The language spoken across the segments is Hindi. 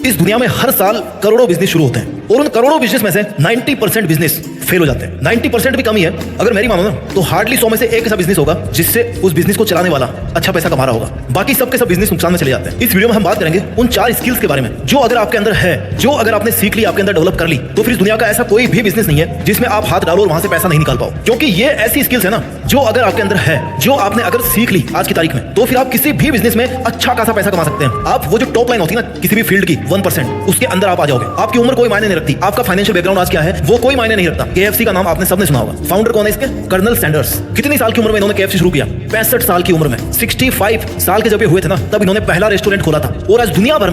इस दुनिया में हर साल करोड़ों बिजनेस शुरू होते हैं और उन करोड़ों बिजनेस में से 90% बिजनेस फेल हो जाते हैं। 90% भी कम ही है, अगर मेरी मानो ना तो हार्डली 100 में से एक ऐसा बिजनेस होगा जिससे उस बिजनेस को चलाने वाला अच्छा पैसा कमा रहा होगा। बाकी सबके सब बिजनेस नुकसान में चले जाते हैं। इस वीडियो में हम बात करेंगे उन 4 स्किल्स के बारे में जो अगर आपके अंदर है, जो अगर आपने सीख ली, आपके अंदर डेवलप कर ली, तो फिर इस दुनिया का ऐसा कोई भी बिजनेस नहीं है जिसमें आप हाथ डालो और वहां से पैसा नहीं निकाल पाओ। क्योंकि ये ऐसी स्किल्स है ना जो अगर आपके अंदर है, जो आपने अगर सीख ली आज की तारीख में, तो फिर आप किसी भी बिजनेस में अच्छा खासा पैसा कमा सकते हैं। आप वो जो टॉप लाइन होती है ना किसी भी फील्ड की 1%, उसके अंदर आप आ जाओगे। आपकी उम्र कोई मायने नहीं रखती, आपका फाइनेंशियल बैकग्राउंड आज क्या है वो कोई मायने नहीं रखता। KFC का नाम आपने सबने सुना होगा। फाउंडर कौन है इसके? Colonel Sanders. कितनी साल की उम्र में इन्होंने KFC शुरू किया? 65 साल की उम्र में। 65 साल के जब ये हुए थे ना तब इन्होंने पहला रेस्टोरेंट खोला था। और आज दुनिया भर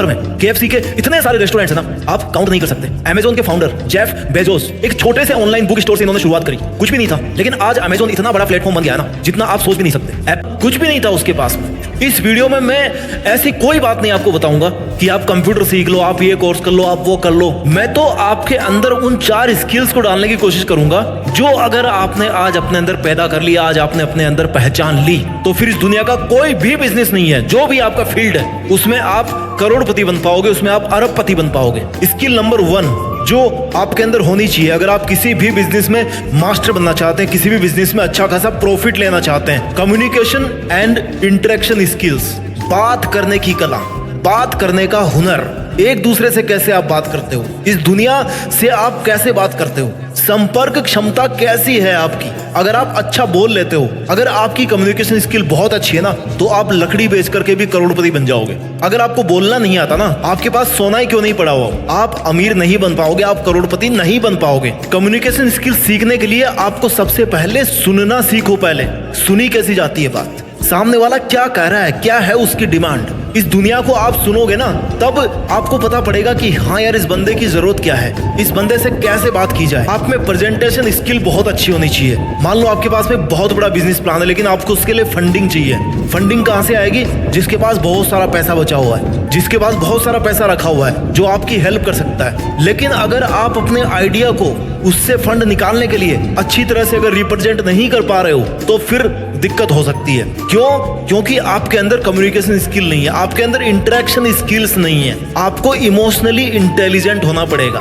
में KFC के इतने सारे रेस्टोरेंट्स है ना आप काउंट नहीं कर सकते। Amazon के फाउंडर जेफ बेजोस एक छोटे से ऑनलाइन बुक स्टोर से इन्होंने शुरुआत करी, कुछ भी नहीं था, लेकिन आज Amazon इतना बड़ा प्लेटफॉर्म बन गया ना जितना आप सोच भी नहीं सकते। ऐप कुछ भी नहीं था उसके पास में। इस वीडियो में मैं ऐसी कोई बात नहीं आपको बताऊंगा कि आप कंप्यूटर सीख लो, आप ये कोर्स कर लो, आप वो कर लो। मैं तो आपके अंदर उन 4 स्किल्स को डालने की कोशिश करूंगा जो अगर आपने आज अपने अंदर पैदा कर लिया, आज आपने अपने अंदर पहचान ली, तो फिर इस दुनिया का कोई भी बिजनेस नहीं है, जो भी आपका फील्ड है उसमें आप करोड़पति बन पाओगे, उसमें आप अरबपति बन पाओगे। स्किल नंबर 1 जो आपके अंदर होनी चाहिए अगर आप किसी भी बिजनेस में मास्टर बनना चाहते हैं, किसी भी बिजनेस में अच्छा खासा प्रॉफिट लेना चाहते हैं, कम्युनिकेशन एंड इंटरेक्शन स्किल्स। बात करने की कला, बात करने का हुनर, एक दूसरे से कैसे आप बात करते हो, इस दुनिया से आप कैसे बात करते हो, संपर्क क्षमता कैसी है आपकी। अगर आप अच्छा बोल लेते हो, अगर आपकी कम्युनिकेशन स्किल बहुत अच्छी है ना तो आप लकड़ी बेच करके भी करोड़पति बन जाओगे। अगर आपको बोलना नहीं आता ना, आपके पास सोना ही क्यों नहीं पड़ा हुआ, आप अमीर नहीं बन पाओगे, आप करोड़पति नहीं बन पाओगे। कम्युनिकेशन स्किल सीखने के लिए आपको सबसे पहले सुनना सीखो। पहले सुनी कैसी जाती है बात, सामने वाला क्या कह रहा है, क्या है उसकी डिमांड। इस दुनिया को आप सुनोगे ना तब आपको पता पड़ेगा कि हाँ यार इस बंदे की जरूरत क्या है, इस बंदे से कैसे बात की जाए। आप में प्रेजेंटेशन स्किल बहुत अच्छी होनी चाहिए। मान लो आपके पास में बहुत बड़ा बिजनेस प्लान है लेकिन आपको उसके लिए फंडिंग चाहिए। फंडिंग कहाँ से आएगी? जिसके पास बहुत सारा पैसा बचा हुआ है, जिसके पास बहुत सारा पैसा रखा हुआ है, जो आपकी हेल्प कर सकता है। लेकिन अगर आप अपने आइडिया को उससे फंड निकालने के लिए अच्छी तरह से अगर रिप्रेजेंट नहीं कर पा रहे हो तो फिर दिक्कत हो सकती है। क्यों? क्योंकि आपके अंदर कम्युनिकेशन स्किल नहीं है, आपके अंदर इंटरेक्शन स्किल्स नहीं है। आपको इमोशनली इंटेलिजेंट होना पड़ेगा।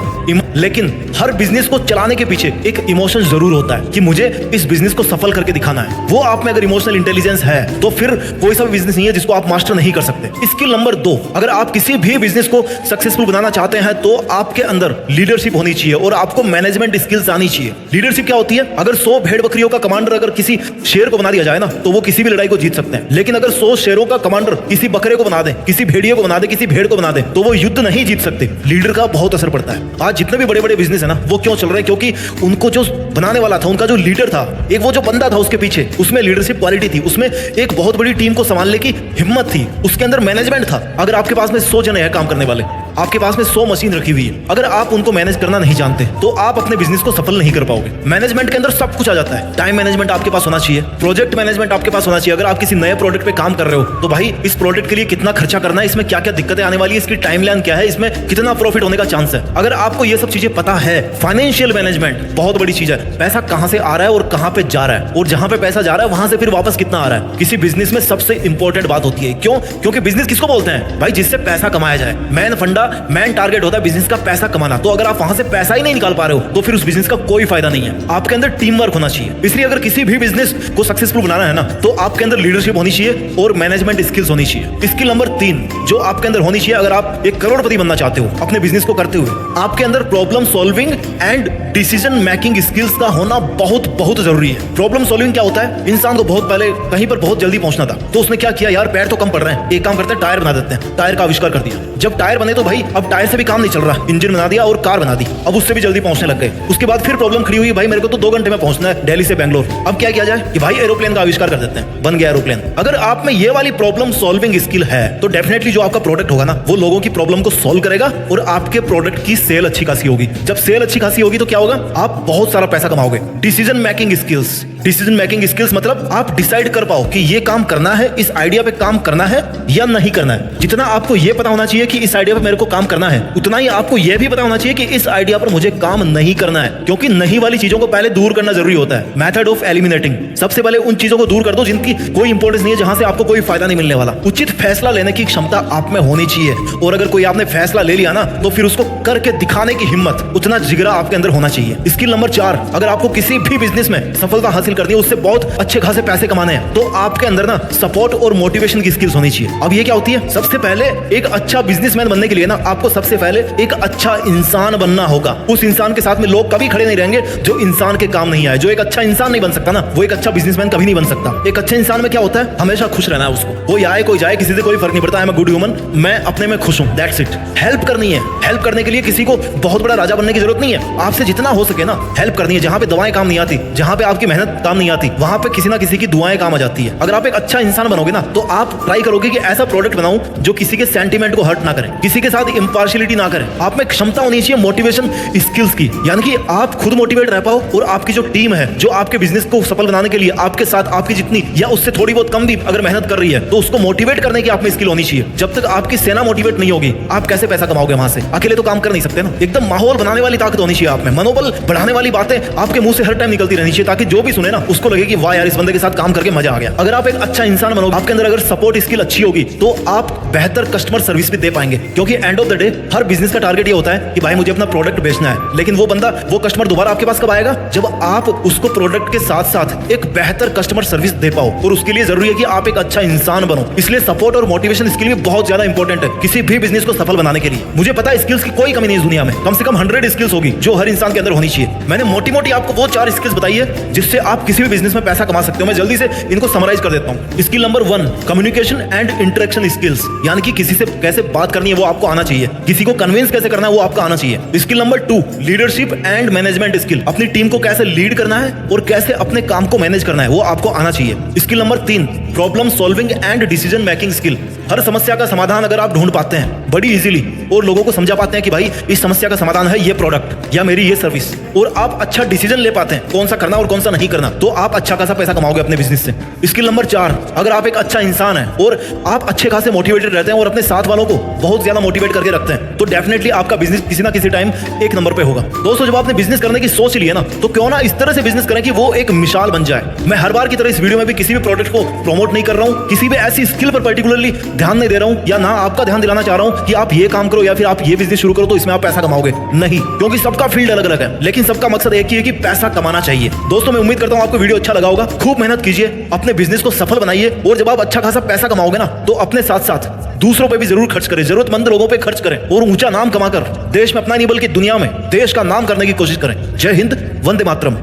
लेकिन हर बिजनेस को चलाने के पीछे एक इमोशन जरूर होता है कि मुझे इस बिजनेस को सफल करके दिखाना है। वो आप में अगर इमोशनल इंटेलिजेंस है तो फिर कोई सा भी बिजनेस नहीं है जिसको आप मास्टर नहीं कर सकते। स्किल नंबर 2, अगर आप किसी भी बिजनेस को सक्सेसफुल बनाना चाहते हैं तो आपके अंदर लीडरशिप होनी चाहिए और आपको मैनेजमेंट स्किल्स आनी चाहिए। लीडरशिप क्या होती है? अगर 100 भेड़ बकरियों का कमांडर अगर किसी शेर को बना दिया जाए ना तो वो किसी भी लड़ाई को जीत सकते हैं। लेकिन अगर 100 शेरों का कमांडर किसी बकरे को बना दे, किसी भेड़िए को बना दे, किसी भेड़ को बना दे, तो वो युद्ध नहीं जीत सकते। लीडर का बहुत असर पड़ता है। आज जितने भी बड़े बड़े बिजनेस है ना वो क्यों चल रहे हैं? क्योंकि उनको जो बनाने वाला था, उनका जो लीडर था, एक वो जो बंदा था उसके पीछे, उसमें लीडरशिप क्वालिटी थी, उसमें एक बहुत बड़ी टीम को संभालने की हिम्मत थी, उसके अंदर मैनेजमेंट था। अगर आपके पास में 100 जने हैं काम करने वाले, आपके पास में 100 मशीन रखी हुई है, अगर आप उनको मैनेज करना नहीं जानते तो आप अपने बिजनेस को सफल नहीं कर पाओगे। मैनेजमेंट के अंदर सब कुछ आ जाता है। टाइम मैनेजमेंट आपके पास होना चाहिए, प्रोजेक्ट मैनेजमेंट आपके पास होना चाहिए। अगर आप किसी नए प्रोडक्ट पे काम कर रहे हो तो भाई इस प्रोडक्ट के लिए कितना खर्चा करना है, इसमें क्या क्या दिक्कतें आने वाली है, इसकी टाइमलाइन क्या है, इसमें कितना प्रॉफिट होने का चांस है। अगर आपको ये सब चीजें पता है, फाइनेंशियल मैनेजमेंट बहुत बड़ी चीज है। पैसा कहां से आ रहा है और कहां पे जा रहा है, और जहां पे पैसा जा रहा है वहां से फिर वापस कितना आ रहा है, किसी बिजनेस में सबसे इंपॉर्टेंट बात होती है। क्यों? क्योंकि बिजनेस किसको बोलते हैं भाई? जिससे पैसा कमाया जाए। मैन फंडा, मैन टारगेट होता है बिजनेस का पैसा कमाना। तो अगर आप वहां से पैसा ही नहीं निकाल पा रहे हो तो फिर उस बिजनेस का कोई फायदा नहीं है। आपके अंदर टीम वर्क होना चाहिए। इसलिए अगर किसी भी बिजनेस को सक्सेसफुल बनाना है ना तो आपके अंदर लीडरशिप होनी चाहिए और मैनेजमेंट स्किल्स होनी चाहिए। स्किल नंबर 3 जो आपके अंदर होनी चाहिए अगर आप एक करोड़पति बनना चाहते हो अपने बिजनेस को करते हुए, आपके अंदर problem solving and decision making skills का होना बहुत बहुत जरूरी है। प्रॉब्लम सॉल्विंग क्या होता है? इंसान को बहुत पहले कहीं पर बहुत जल्दी पहुंचना था तो उसने क्या किया, यार पैर तो कम पड़ रहे हैं, एक काम करते हैं टायर बना देते हैं। टायर का आविष्कार कर दिया। जब टायर बने तो भाई अब टायर से भी काम नहीं चल रहा, इंजन बना दिया और कार बना दी, अब उससे भी जल्दी पहुंचने लग गए। उसके बाद फिर प्रॉब्लम खड़ी हुई, भाई मेरे को तो 2 घंटे में पहुंचना है दिल्ली से बेंगलोर। अब क्या किया जाए कि भाई एरोप्लेन का आविष्कार कर देते हैं, बन गया एरोप्लेन। अगर आप में ये वाली प्रॉब्लम सॉल्विंग स्किल है तो डेफिनेटली जो आपका प्रोडक्ट होगा ना वो लोगों की प्रॉब्लम को सॉल्व करेगा और आपके प्रोडक्ट की सेल अच्छी खासी होगी। जब सेल अच्छी खासी होगी तो क्या होगा? आप बहुत सारा पैसा कमाओगे। Decision making skills, decision making skills मतलब आप डिसाइड कर पाओ कि ये काम करना है, इस आइडिया पे काम करना है या नहीं करना है। जितना आपको ये पता होना चाहिए कि इस आइडिया पर मेरे को काम करना है, उतना ही आपको यह भी पता होना चाहिए कि इस आइडिया पर मुझे काम नहीं करना है, क्योंकि नहीं वाली चीजों को पहले दूर करना जरूरी होता है। मेथड ऑफ एलिमिनेटिंग, सबसे पहले उन चीजों को दूर कर दो जिनकी कोई इंपॉर्टेंस नहीं है, जहां से आपको कोई फायदा नहीं मिलने वाला। उचित फैसला लेने की क्षमता आप में होनी चाहिए, और अगर कोई आपने फैसला ले लिया ना तो फिर उसको करके दिखाने की हिम्मत, उतना जिगरा आपके अंदर होना चाहिए। स्किल नंबर 4, अगर आपको किसी भी बिजनेस में सफलता हासिल करनी है, उससे बहुत अच्छे खासे पैसे कमाने हैं, तो आपके अंदर ना सपोर्ट और मोटिवेशन की स्किल्स होनी चाहिए। अब ये क्या होती है? सबसे पहले एक अच्छा बिजनेसमैन बनने के लिए ना आपको सबसे पहले एक अच्छा इंसान बनना होगा। उस इंसान के साथ में लोग कभी खड़े नहीं रहेंगे जो इंसान के काम नहीं आए। जो एक अच्छा इंसान नहीं बन सकता ना, वो एक अच्छा बिजनेसमैन कभी नहीं बन सकता। एक अच्छे इंसान में क्या होता है? हमेशा खुश रहना है उसको, कोई आए कोई जाए, किसी से कोई फर्क नहीं पड़ता। I am a good human, मैं अपने में खुश हूं, दैट्स इट। हेल्प करनी है, हेल्प करने के लिए किसी को बहुत बड़ा राजा बनने की जरूरत नहीं है। आपसे जितना हो सके ना हेल्प करनी है। जहां पे दवाएं काम नहीं आती, जहां पे आपकी मेहनत काम नहीं आती, वहां पे किसी ना किसी की दुआएं काम आ जाती है। अगर आप एक अच्छा इंसान बनोगे ना तो आप ट्राई करोगे कि ऐसा प्रोडक्ट बनाऊं जो किसी के सेंटीमेंट को हर्ट ना करे, किसी के साथ इंपार्शियलिटी ना करे। आप में क्षमता होनी चाहिए मोटिवेशन स्किल्स की, यानी कि आप खुद मोटिवेट रह पाओ और आपकी जो टीम है जो आपके बिजनेस को सफल बनाने के लिए आपके साथ आपकी जितनी या उससे थोड़ी बहुत कम भी अगर मेहनत कर रही है तो उसको मोटिवेट करने की आप में स्किल होनी चाहिए। जब तक आपकी सेना मोटिवेट नहीं होगी आप कैसे पैसा कमाओगे वहां से? अकेले तो काम कर नहीं सकते ना। एकदम माहौल बनाने वाली ताकत होनी चाहिए आप में, मनोबल बढ़ाने वाली बातें आपके मुंह से हर टाइम निकलती रहनी चाहिए, ताकि जो भी सुने ना उसको लगे कि वाह यार इस बंदे के साथ काम करके मजा आ गया। अगर आप एक अच्छा इंसान बनोगे, आपके अंदर अगर सपोर्ट स्किल अच्छी होगी तो आप बेहतर कस्टमर सर्विस भी दे पाएंगे, क्योंकि end of the day her business का टारगेट ये होता है कि भाई मुझे अपना प्रोडक्ट बेचना है। लेकिन वो बंदा, वो कस्टमर दोबारा आपके पास कब आएगा? जब आप उसको प्रोडक्ट के साथ साथ एक बेहतर कस्टमर सर्विस दे पाओ, और उसके लिए जरूरी है कि आप एक अच्छा इंसान बनो। इसलिए सपोर्ट और मोटिवेशन स्किल भी बहुत ज्यादा इंपॉर्टेंट है किसी भी बिजनेस को सफल बनाने के लिए। मुझे पता है स्किल्स की कोई कमी नहीं इस दुनिया में, कम से कम 100 स्किल्स होगी जो हर इंसान के अंदर होनी चाहिए। मैंने मोटी मोटी आपको वो 4 स्किल्स बताई है जिससे आप किसी भी बिजनेस में पैसा कमा सकते हो। मैं जल्दी से इनको समराइज कर देता हूं। Skill number 1, communication and interaction skills, यानी कि किसी से कैसे बात करनी है वो आपको आना चाहिए, किसी को कन्विंस कैसे करना है वो आपको आना चाहिए। Skill number 2, leadership and management skill, अपनी टीम को कैसे लीड करना है और कैसे अपने काम को मैनेज करना है वो आपको आना चाहिए। Skill number 3, problem solving and decision making skill, हर समस्या का समाधान अगर आप ढूंढ पाते हैं बड़ी इजीली और लोगों को समझा पाते हैं कि भाई इस समस्या का समाधान है ये प्रोडक्ट या मेरी ये सर्विस, और आप अच्छा डिसीजन ले पाते हैं कौन सा करना और कौन सा नहीं करना, तो आप अच्छा खासा पैसा कमाओगे अपने बिजनेस से। स्किल नंबर 4, अगर आप एक अच्छा इंसान है और आप अच्छे खासे मोटिवेटेड रहते हैं और अपने साथ वालों को बहुत ज्यादा मोटिवेट करके रखते हैं, तो डेफिनेटली आपका बिजनेस किसी ना किसी टाइम एक नंबर पे होगा। दोस्तों, जब आपने बिजनेस करने की सोच ली है ना, तो क्यों ना इस तरह से बिजनेस करें कि वो एक मिसाल बन जाए। मैं हर बार की तरह इस वीडियो में भी किसी भी प्रोडक्ट को प्रमोट नहीं कर रहा हूं, किसी भी ऐसी स्किल पर पर्टिकुलरली ध्यान नहीं दे रहा हूं, या ना आपका ध्यान दिलाना चाह रहा हूं कि आप ये काम करो या फिर आप ये बिजनेस शुरू करो तो इसमें आप पैसा कमाओगे। नहीं, क्योंकि सबका फील्ड अलग अलग है, लेकिन सबका मकसद एक ही है कि पैसा कमाना चाहिए। दोस्तों, मैं उम्मीद करता हूं आपको वीडियो अच्छा लगा होगा। खूब मेहनत कीजिए, अपने बिजनेस को सफल बनाइए, और जब आप अच्छा खासा पैसा कमाओगे ना तो अपने साथ साथ दूसरों पे भी जरूर खर्च करें, जरूरतमंद लोगों पे खर्च करें, और ऊंचा नाम कमाकर देश में अपना नहीं बल्कि दुनिया में देश का नाम करने की कोशिश करें। जय हिंद, वंदे मातरम।